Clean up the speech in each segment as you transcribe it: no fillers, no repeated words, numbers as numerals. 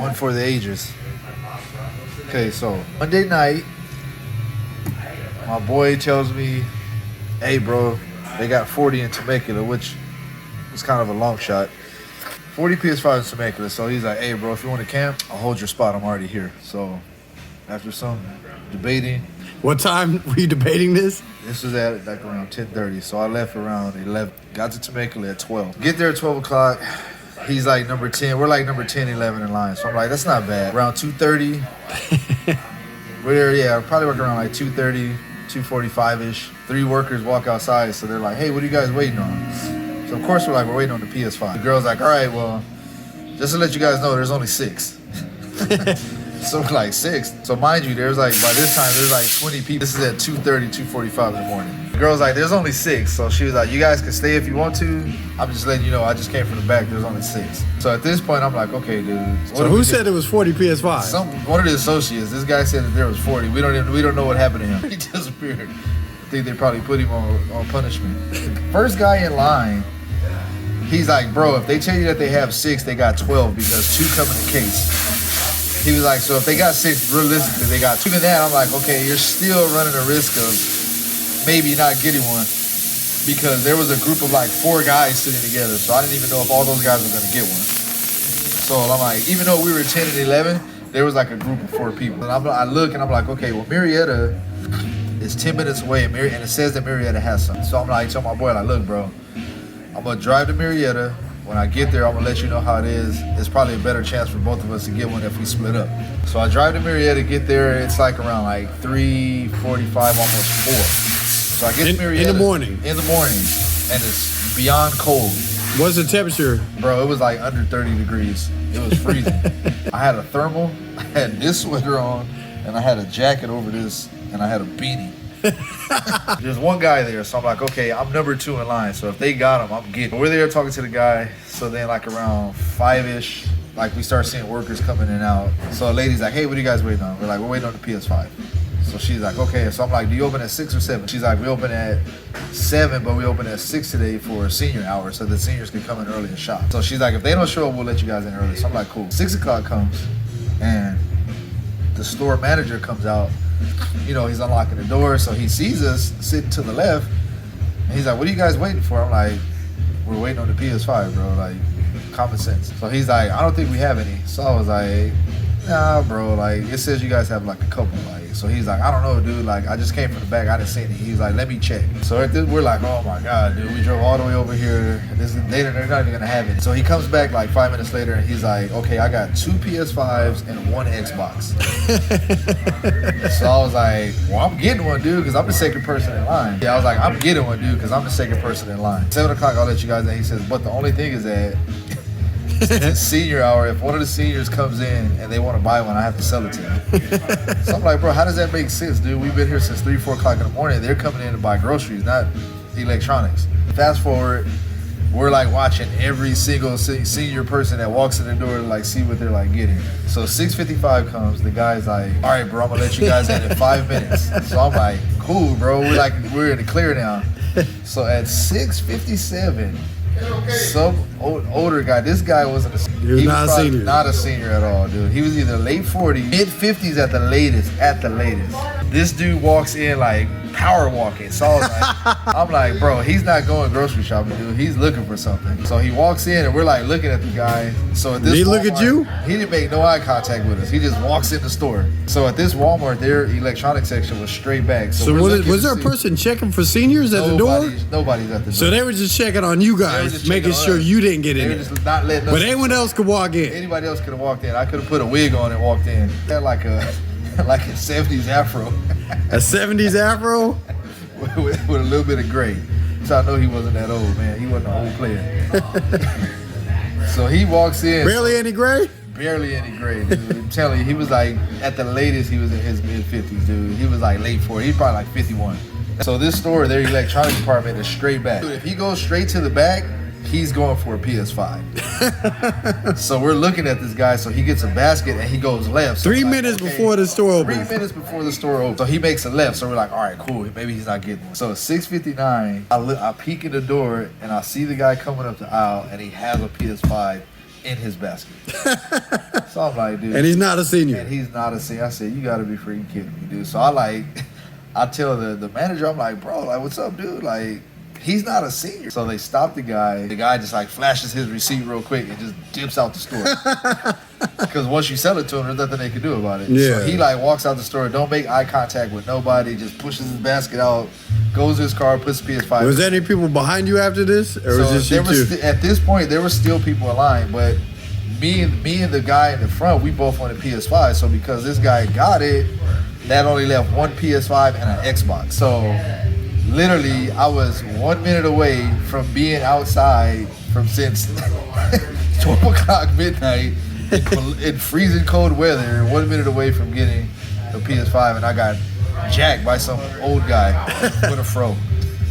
One for the ages. Okay, so Monday night, my boy tells me, hey, bro, they got 40 in Temecula, which is kind of a long shot. 40 PS5 in Temecula. So he's like, hey, bro, if you want to camp, I'll hold your spot. I'm already here. So after some debating. What time were you debating this? This was at like around 10:30. So I left around 11. Got to Temecula at 12. Get there at 12 o'clock. He's like number 10. We're like number 10, 11 in line. So I'm like, that's not bad. Around 2:30. We're there, yeah, probably working around like 2:30, 2:45-ish. 3 workers walk outside. So they're like, hey, what are you guys waiting on? So of course we're waiting on the PS5. The girl's like, all right, well, just to let you guys know, there's only 6. So we're like 6. So mind you, there's like, by this time, there's like 20 people. This is at 2:30, 2:45 in the morning. The girl's like, there's only 6. So she was like, you guys can stay if you want to. I'm just letting you know, I just came from the back, there's only 6. So at this point, I'm like, okay, dude. So who said it was 40 PS5? One of the associates. This guy said that there was 40. We don't know what happened to him. He disappeared. I think they probably put him on punishment. First guy in line, he's like, bro, if they tell you that they have 6, they got 12 because 2 come in the case. He was like, so if they got 6, realistically, they got 2. Even that, I'm like, okay, you're still running a risk of maybe not getting one because there was a group of like 4 guys sitting together. So I didn't even know if all those guys were going to get one. So I'm like, even though we were 10 and 11, there was like a group of 4 people. And I look and I'm like, okay, well, Marietta is 10 minutes away and it says that Marietta has some. So I'm like, tell my boy, like, look, bro, I'm going to drive to Marietta. When I get there, I'm going to let you know how it is. It's probably a better chance for both of us to get one if we split up. So I drive to Marietta, get there. It's like around like 3:45, almost 4. So I get to Marietta. In the morning. In the morning. And it's beyond cold. What's the temperature? Bro, it was like under 30 degrees. It was freezing. I had a thermal. I had this sweater on. And I had a jacket over this. And I had a beanie. There's one guy there, so I'm like, okay, I'm number 2 in line. So if they got him, I'm getting. We're there talking to the guy. So then, like around 5-ish, like we start seeing workers coming in and out. So a lady's like, hey, what are you guys waiting on? We're like, we're waiting on the PS5. So she's like, okay. So I'm like, do you open at 6 or 7? She's like, we open at 7, but we open at 6 today for a senior hour, so the seniors can come in early and shop. So she's like, if they don't show up, we'll let you guys in early. So I'm like, cool. 6 o'clock comes, and the store manager comes out. You know, he's unlocking the door, so he sees us sitting to the left, and he's like, what are you guys waiting for? I'm like, we're waiting on the PS5, bro, like, common sense. So he's like, I don't think we have any. So I was like, nah, bro, like, it says you guys have like a couple, like, so he's like, I don't know, dude, like, I just came from the back, I didn't see any. He's like, let me check. So at this, we're like, oh my God, dude, we drove all the way over here, and they're not even gonna have it. So he comes back like 5 minutes later, and he's like, okay, I got 2 PS5s and 1 Xbox. So I was like, well, I'm getting one, dude, because I'm the second person in line. Yeah, I was like, I'm getting one, dude, because I'm the second person in line. 7 o'clock, I'll let you guys in. He says, but the only thing is that it's senior hour. If one of the seniors comes in and they want to buy one, I have to sell it to them. So I'm like, bro, how does that make sense, dude? We've been here since 3, 4 o'clock in the morning. They're coming in to buy groceries, not electronics. Fast forward, we're like watching every single senior person that walks in the door to like see what they're like getting. So 6:55 comes, the guy's like, all right, bro, I'm gonna let you guys in 5 minutes. So I'm like, cool, bro. We're in the clear now. So at 6:57, some older guy, this guy wasn't a senior. He was not a senior. Not a senior at all, dude. He was either late 40s, mid 50s at the latest. This dude walks in like power walking. So I was like, I'm like, bro, he's not going grocery shopping, dude. He's looking for something. So he walks in and we're like looking at the guy. So at this Did he look Walmart, at you? He didn't make no eye contact with us. He just walks in the store. So at this Walmart, their electronics section was straight back. So was there a person checking for seniors at the door? Nobody's at the door. So they were just checking on you guys, making sure you didn't get in. They were just not letting us. But anyone else could walk in. Anybody else could have walked in. I could have put a wig on and walked in. Had like a 70s afro. A 70s afro? with a little bit of gray. So I know he wasn't that old, man. He wasn't an old player. So he walks in. Barely any gray? Barely any gray, dude. I'm telling you, he was like, at the latest, he was in his mid-50s, dude. He was like late 40s. He's probably like 51. So this store, their electronics department is straight back. Dude, if he goes straight to the back, he's going for a PS5. So we're looking at this guy. So he gets a basket and he goes left. So 3 minutes before the store opens. 3 minutes before the store opens. So he makes a left. So we're like, all right, cool. Maybe he's not getting one. So 6:59, I peek in the door and I see the guy coming up the aisle and he has a PS5 in his basket. So I'm like, dude. And he's not a senior. And he's not a senior. I said, you gotta be freaking kidding me, dude. So I tell the manager, I'm like, bro, like, what's up, dude? Like, he's not a senior. So they stop the guy. The guy just like flashes his receipt real quick and just dips out the store. Because once you sell it to him, there's nothing they can do about it. Yeah. So he like walks out the store, don't make eye contact with nobody, just pushes his basket out, goes to his car, puts PS5. Was there any people behind you after this? Or was this you two? At this point, there were still people in line, but me and the guy in the front, we both wanted PS5. So because this guy got it, that only left one PS5 and an Xbox. So literally, I was 1 minute away from being outside from since 12 o'clock midnight in freezing cold weather, 1 minute away from getting the PS5, and I got jacked by some old guy with a fro.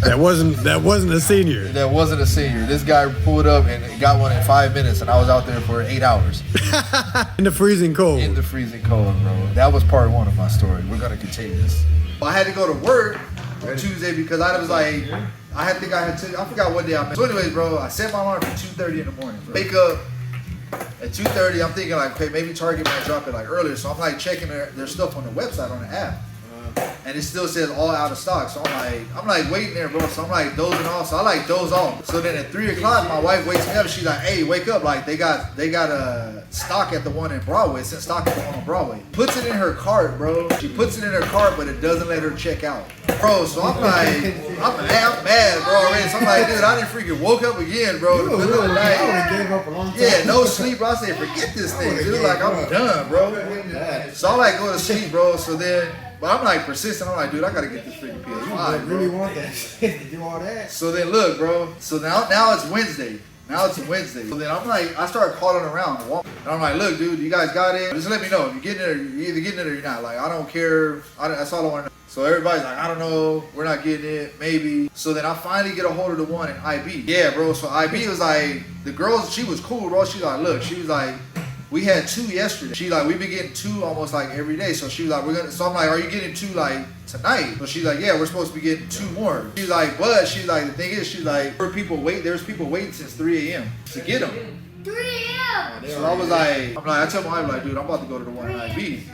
That wasn't a senior. That wasn't a senior. This guy pulled up and got one in 5 minutes, and I was out there for 8 hours. In the freezing cold. In the freezing cold, bro. That was part one of my story. We're gonna continue this. I had to go to work on Tuesday because I was like, I forgot what day I made. So anyways, bro, I set my alarm for 2:30 in the morning. Bro. Wake up at 2:30. I'm thinking like, okay, maybe Target might drop it like earlier. So I'm like checking their stuff on the website, on the app. And it still says all out of stock. So I'm like waiting there, bro. So I'm like dozing off. So I like doze off. So then at 3 o'clock, my wife wakes me up. She's like, hey, wake up. Like they got a stock at the one in Broadway. It's in stock at the one on Broadway. Puts it in her cart, bro. She puts it in her cart, but it doesn't let her check out. Bro, so I'm like, I'm mad, bro, already. So I'm like, dude, I didn't freaking woke up again, bro. In the middle of the night. Gave up a long time. Yeah, no sleep, bro. I said, forget this thing, dude. Like, I'm done, bro. So I like go to sleep, bro. So then, but I'm like persistent. I'm like, dude, I gotta get this freaking PS5. I really want that shit to do all that. So then look, bro. So now it's Wednesday. Now it's Wednesday. So then I'm like, I start calling around. And I'm like, look, dude, you guys got it? Just let me know. If you're getting it, or you're either getting it or you're not. Like, I don't care. That's all I want to know. So everybody's like, I don't know. We're not getting it. Maybe. So then I finally get a hold of the one in IB. Yeah, bro. So IB was like, the girl, she was cool, bro. She was like, look, she was like, we had 2 yesterday. She like, we've been getting 2 almost like every day. So she was like, so I'm like, are you getting 2 like tonight? So she's like, yeah, we're supposed to be getting 2 more. She's like, but she's like, the thing is, she's like, there's people waiting since 3 a.m. to get them. 3 a.m. So I was like, I tell my wife, like, dude, I'm about to go to the one in IB.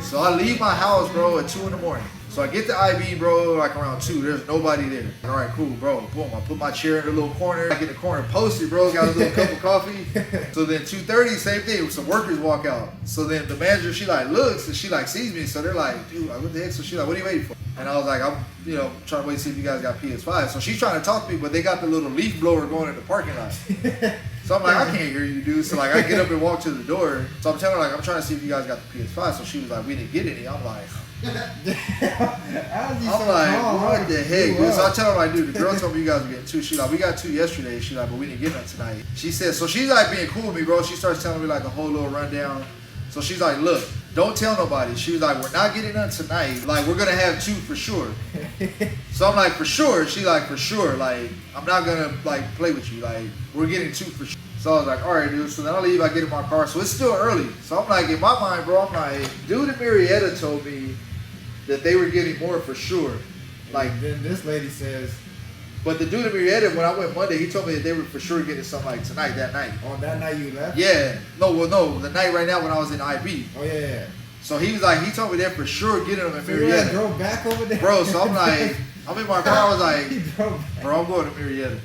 So I leave my house, bro, at 2 in the morning. So I get to IB, bro, like around 2. There's nobody there. All right, cool, bro. Boom. I put my chair in the little corner. I get in the corner, posted, bro. Got a little cup of coffee. So then 2:30, same thing. Some workers walk out. So then the manager, she like looks and she like sees me. So they're like, dude, what the heck? So she like, what are you waiting for? And I was like, I'm, trying to wait to see if you guys got PS5. So she's trying to talk to me, but they got the little leaf blower going in the parking lot. So I'm like, I can't hear you, dude. So like, I get up and walk to the door. So I'm telling her, like, I'm trying to see if you guys got the PS5. So she was like, we didn't get any. I'm like, what the heck, dude? So I tell her, like, dude, the girl told me you guys were getting 2. She's like, we got 2 yesterday. She's like, but we didn't get none tonight. She said, so she's like being cool with me, bro. She starts telling me like the whole little rundown. So she's like, look, don't tell nobody. She was like, we're not getting none tonight. Like, we're going to have 2 for sure. So I'm like, for sure? She's like, for sure. Like, I'm not going to, like, play with you. Like, we're getting 2 for sure. So I was like, all right, dude. So then I leave, I get in my car. So it's still early. So I'm like, in my mind, bro, I'm like, dude in Marietta told me that they were getting more for sure. Like, then this lady says, but the dude in Marietta, when I went Monday, he told me that they were for sure getting something like tonight, that night. oh, that night you left? Yeah. No, the night right now when I was in IB. Oh, yeah. So he was like, he told me they're for sure getting them in So you Marietta. drove back over there? Bro, so I'm like, I'm in my car, I was like, bro, I'm going to Marietta.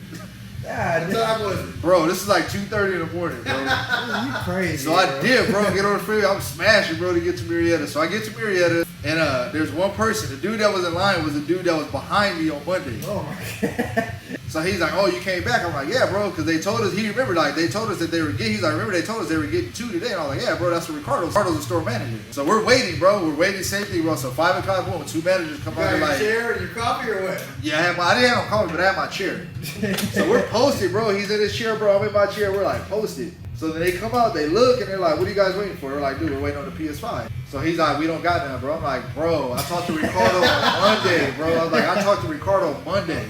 God, Bro, this is like 2:30 in the morning, bro. you crazy. So I did, bro, get on the freeway. I'm smashing, bro, to get to Marietta. So I get to Marietta, and there's one person. The dude that was in line was the dude that was behind me on Monday. Oh, my God. So he's like, oh, you came back? I'm like, yeah, bro, because they told us, he remembered, like, they told us that they were getting, he's like, remember they told us they were getting 2 today? And I was like, yeah, bro, that's what Ricardo's the store manager. So we're waiting, bro. We're waiting, same thing, bro. So 5 o'clock, boom, 2 managers come out and like, chair and your coffee or what? yeah, I didn't have no coffee, but I had my chair. So we're posted, bro. He's in his chair, bro. I'm in my chair. We're like posted. So then they come out, they look, and they're like, what are you guys waiting for? They're like, dude, we're waiting on the PS5. So he's like, we don't got none, bro. I'm like, bro, I talked to Ricardo on Monday, bro. I was like, I talked to Ricardo Monday.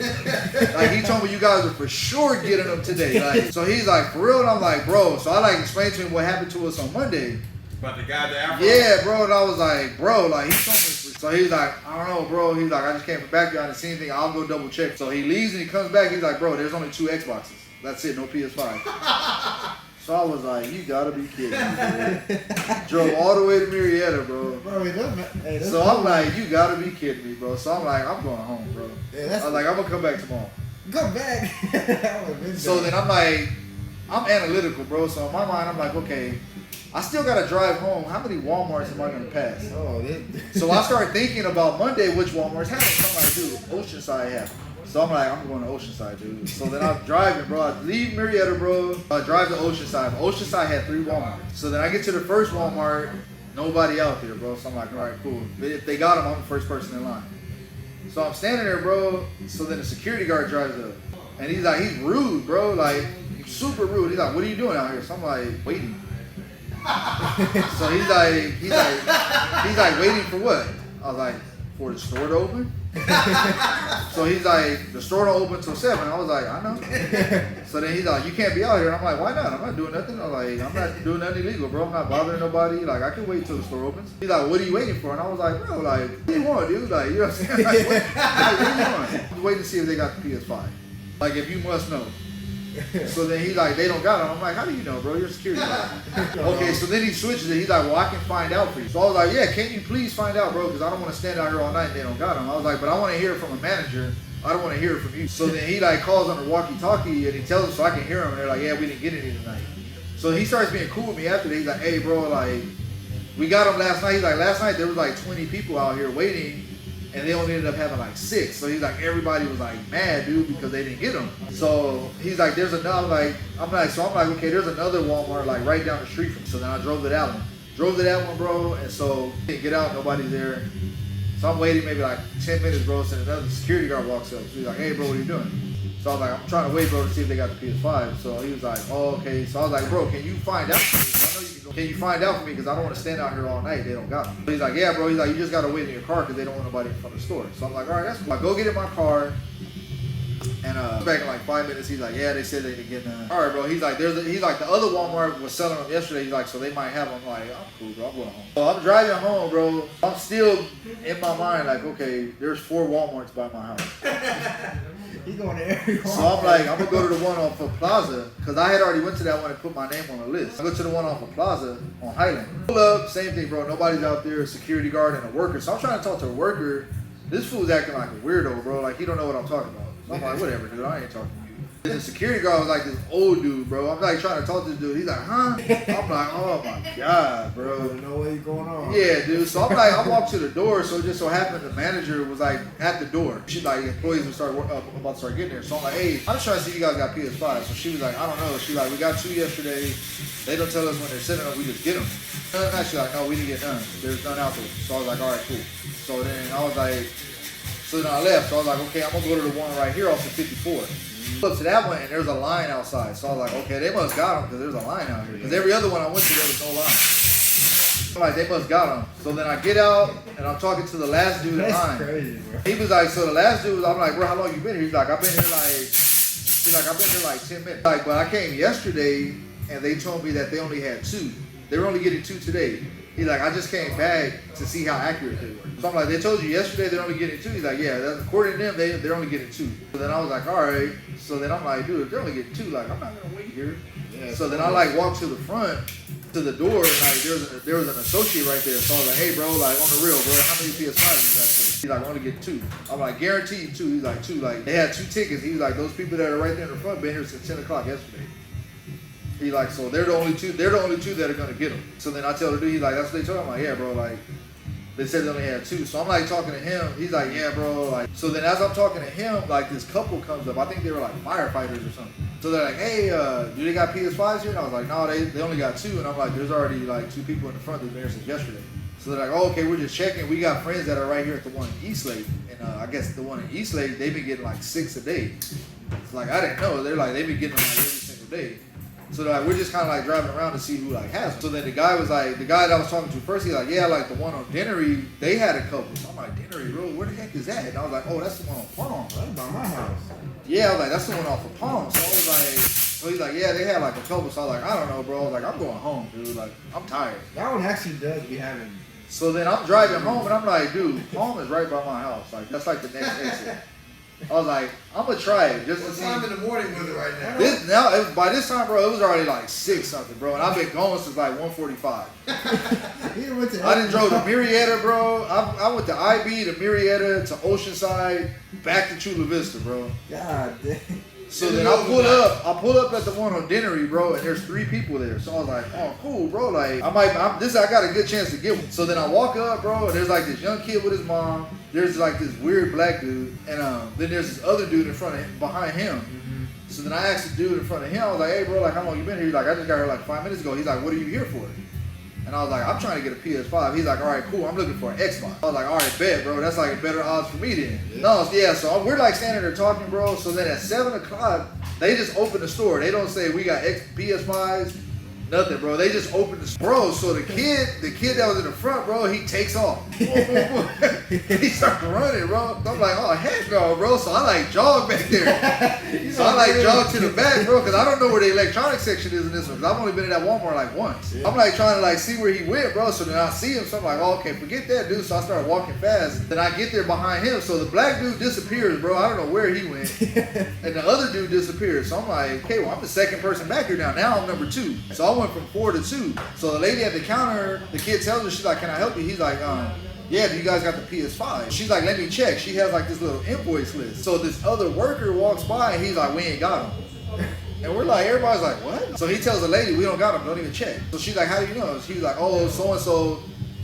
Like, he told me you guys are for sure getting them today. Like, so he's like, for real? And I'm like, bro. So I like explained to him what happened to us on Monday. But the guy that Afro? Yeah, bro. And I was like, bro, like, he told me. So he's like, I don't know, bro. He's like, I just came from back there. I didn't see anything. I'll go double check. So he leaves and he comes back. He's like, bro, there's only 2 Xboxes. That's it, no PS5. So I was like, you gotta be kidding me, man. Drove all the way to Marietta, bro. Bro, that's So I'm like, you gotta be kidding me, bro. So I'm like, I'm going home, bro. Yeah, I was like, I'm gonna come back tomorrow. Come back. So then I'm like, I'm analytical, bro. So in my mind, I'm like, okay, I still gotta drive home. How many Walmarts am I gonna pass? Oh, So I started thinking about Monday, which Walmarts have it. So I'm like, dude, Oceanside have it. So I'm like, I'm going to Oceanside, dude. So then I'm driving, bro. I leave Marietta, bro. I drive to Oceanside. Oceanside had 3 Walmarts. So then I get to the first Walmart, nobody out there, bro. So I'm like, all right, cool. If they got them, I'm the first person in line. So I'm standing there, bro. So then the security guard drives up. And he's like, he's rude, bro. Like, he's super rude. He's like, what are you doing out here? So I'm like, waiting. So he's like, waiting for what? I was like, for the store to open? So he's like, the store don't open till 7. I was like, I know. So then he's like, you can't be out here. And I'm like, why not? I'm not doing nothing. I'm like, I'm not doing nothing illegal, bro. I'm not bothering nobody. Like, I can wait till the store opens. He's like, what are you waiting for? And I was like, bro, like, what do you want, dude? Like, you know what I'm saying? Like, what do you want? I'm waiting to see if they got the PS5. Like, if you must know. So then he's like, they don't got them. I'm like, how do you know, bro? You're a security guard. Okay, so then he switches it. He's like, well, I can find out for you. So I was like, yeah, can you please find out, bro? Because I don't want to stand out here all night and they don't got them. I was like, but I want to hear it from a manager. I don't want to hear it from you. So then he like calls on the walkie-talkie and he tells them so I can hear him. And they're like, yeah, we didn't get any tonight. So he starts being cool with me after that. He's like, hey, bro, like, we got them last night. He's like, last night there was like 20 people out here waiting. And they only ended up having like 6. So he's like, everybody was like mad, dude, because they didn't get them. So he's like, there's another, I'm like, okay, there's another Walmart like right down the street from. So then I drove to that one. Bro. And so didn't get out, nobody's there. So I'm waiting maybe like 10 minutes, bro. So another security guard walks up. So he's like, hey, bro, what are you doing? So I was like, I'm trying to wait, bro, to see if they got the PS5. So he was like, oh, okay. So I was like, bro, can you find out for me? I know you can go. Can you find out for me? Because I don't want to stand out here all night. They don't got them. So he's like, yeah, bro. He's like, you just got to wait in your car because they don't want nobody in front of the store. So I'm like, all right, that's cool. I go get in my car. And back in like 5 minutes, he's like, yeah, they said they didn't get none. All right, bro. He's like, he's like, the other Walmart was selling them yesterday. He's like, so they might have them. I'm like, I'm cool, bro. I'm going home. So I'm driving home, bro. I'm still in my mind like, okay, there's 4 Walmarts by my house. He's going to every Walmart. So I'm like, I'm gonna go to the one off of Plaza because I had already went to that one and put my name on the list. I go to the one off of Plaza on Highland. Pull up, same thing, bro. Nobody's out there, a security guard and a worker. So I'm trying to talk to a worker. This fool's acting like a weirdo, bro. Like he don't know what I'm talking about. So I'm like, whatever, dude. I ain't talking to you. The security guard was like this old dude, bro. I'm like trying to talk to this dude. He's like, huh? I'm like, oh my god, bro. You know what's going on. Yeah, dude. So I'm like, I walked to the door. So it just so happened the manager was like at the door. She like employees would start about to start getting there. So I'm like, hey, I'm just trying to see if you guys got PS5. So she was like, I don't know. She like, we got 2 yesterday. They don't tell us when they're sending them. We just get them. And she's like, no, we didn't get none. There's none out there. So I was like, all right, cool. So then I was like, so then I left. So I was like, okay, I'm gonna go to the one right here off of 54. Up to that one, and there's a line outside. So I was like, okay, they must got them because there's a line out here. Because every other one I went to, there was no line. I'm like, they must got them. So then I get out, and I'm talking to the last dude in line. That's crazy, bro. He was like, so the last dude was, I'm like, bro, how long you been here? He's like, I've been here like 10 minutes. Like, but I came yesterday, and they told me that they only had 2. They were only getting 2 today. He's like, I just came back to see how accurate they were. So I'm like, they told you yesterday they're only getting 2. He's like, yeah, that's, according to them, they're only getting 2. So then I was like, all right. So then I'm like, dude, if they're only getting 2, like, I'm not gonna wait here. Yeah, so then I like walked to the front, to the door, and like there was an associate right there. So I was like, hey, bro, like on the real, bro, how many PS5s you got? He's like, I want to get 2. I'm like, guaranteed 2. He's like, 2. Like they had 2 tickets. He's like, those people that are right there in the front been here since 10 o'clock yesterday. He like, so they're the only 2 that are gonna get them. So then I tell the dude, he's like, that's what they told him. I'm like, yeah, bro, like they said they only had 2. So I'm like talking to him. He's like, yeah, bro, like. So then as I'm talking to him, like this couple comes up. I think they were like firefighters or something. So they're like, hey, do they got PS5s here? And I was like, no, they only got 2. And I'm like, there's already like 2 people in the front that's been here since yesterday. So they're like, oh, okay, we're just checking. We got friends that are right here at the one in Eastlake. And I guess the one in Eastlake, they've been getting like 6 a day. It's like, I didn't know. They're like, they've been getting them like every single day. So like we're just kind of like driving around to see who like has them. So then the guy that I was talking to first, he's like, yeah, like the one on Dennery, they had a couple. So I'm like, Dennery Road, where the heck is that? And I was like, oh, that's the one on Palm. That's by my house. Yeah, I was like, that's the one off of Palm. So I was like, so he's like, yeah, they had like a couple. So I was like, I don't know, bro. I was like, I'm going home, dude. Like, I'm tired. That one actually does be having. So then I'm driving home and I'm like, dude, Palm is right by my house. Like, that's like the next exit. I was like, I'm gonna try it just to see. What time in the morning was it right now? By this time, bro, it was already like 6 something, bro, and I've been going since like 1:45. I done drove to Marietta, bro. I went to IB to Marietta to Oceanside, back to Chula Vista, bro. God damn. So then I pull up at the one on Dennery, bro, and there's 3 people there. So I was like, oh, cool, bro. Like, I got a good chance to get one. So then I walk up, bro, and there's like this young kid with his mom. There's like this weird black dude, and then there's this other dude behind him. So then I asked the dude in front of him, I was like, hey, bro, like, how long you been here? He's like, I just got here like 5 minutes ago. He's like, what are you here for? And I was like, I'm trying to get a PS5. He's like, all right, cool. I'm looking for an Xbox. I was like, all right, bet, bro. That's like better odds for me then. Yeah. So we're like standing there talking, bro. So then at 7 o'clock, they just open the store. They don't say we got PS5s, nothing, bro. They just open the store. Bro, so the kid that was in the front, bro, he takes off. He starts running, bro. I'm like, oh, heck no, bro. So I like jog back there. So I like jog to the back, bro, because I don't know where the electronics section is in this one, because I've only been in that Walmart like once. I'm like trying to like see where he went, bro. So then I see him, so I'm like, oh, okay, forget that, dude. So I start walking fast. Then I get there behind him. So the black dude disappears, bro. I don't know where he went. And the other dude disappears. So I'm like, okay, well, I'm the second person back here now. Now I'm number 2. So I went from 4 to 2. So the lady at the counter, the kid tells her, she's like, can I help you? He's like, yeah, do you guys got the PS5? She's like, let me check. She has like this little invoice list. So this other worker walks by and he's like, we ain't got them. And we're like, everybody's like, what? So he tells the lady, we don't got them, don't even check. So she's like, how do you know? She's like, oh, so-and-so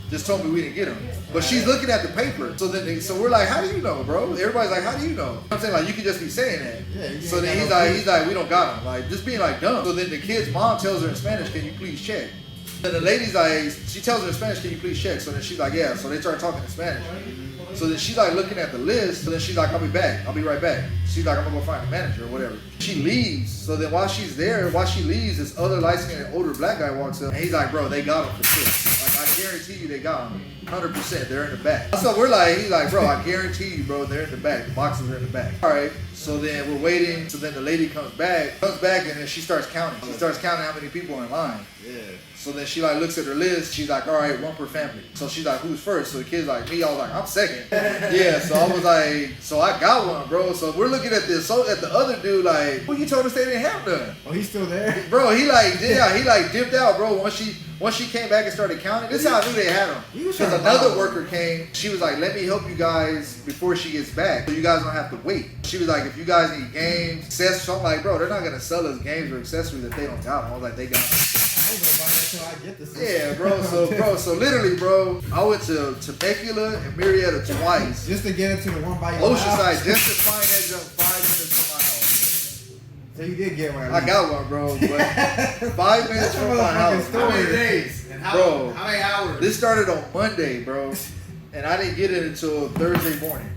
just told me we didn't get them. But she's looking at the paper. So we're like, how do you know, bro? Everybody's like, how do you know? I'm saying, like, you could just be saying that. Yeah, so then he's like, we don't got them. Like, just being like dumb. So then the kid's mom tells her in Spanish, can you please check? And the lady's like, she tells her in Spanish, can you please check? So then she's like, yeah. So they start talking in Spanish. So then she's like looking at the list. So then she's like, I'll be back. I'll be right back. She's like, I'm gonna go find the manager or whatever. She leaves. So then while she leaves, this other light-skinned older black guy walks up and he's like, bro, they got them for sure. Like, I guarantee you they got them. 100%, they're in the back. So he's like, bro, I guarantee you, bro, they're in the back. The boxes are in the back. All right. So then we're waiting. So then the lady comes back, and then she starts counting. She starts counting how many people are in line. Yeah. So then she like looks at her list. She's like, all right, 1 per family. So she's like, who's first? So the kid's like, me. I was like, I'm second. Yeah. So I was like, so I got one, bro. So we're looking at this. So at the other dude, like, well, you told us they didn't have none. Oh, he's still there? Bro, he like dipped out, bro. Once she came back and started counting, this is how I knew they had them. Because another worker came. She was like, let me help you guys before she gets back, so you guys don't have to wait. She was like, if you guys need games, accessories. So I'm like, bro, they're not gonna sell us games or accessories if they don't got them. I was like, they got them. I was gonna buy that till I get the system. Yeah, bro. So literally, bro, I went to Temecula and Marietta twice. Just to get into the one by your Oceanside, just to find that jump 5 minutes from my house. So you did get one. I got one, bro. But 5 minutes from my house. How many days? And how many hours? This started on Monday, bro. And I didn't get it until Thursday morning.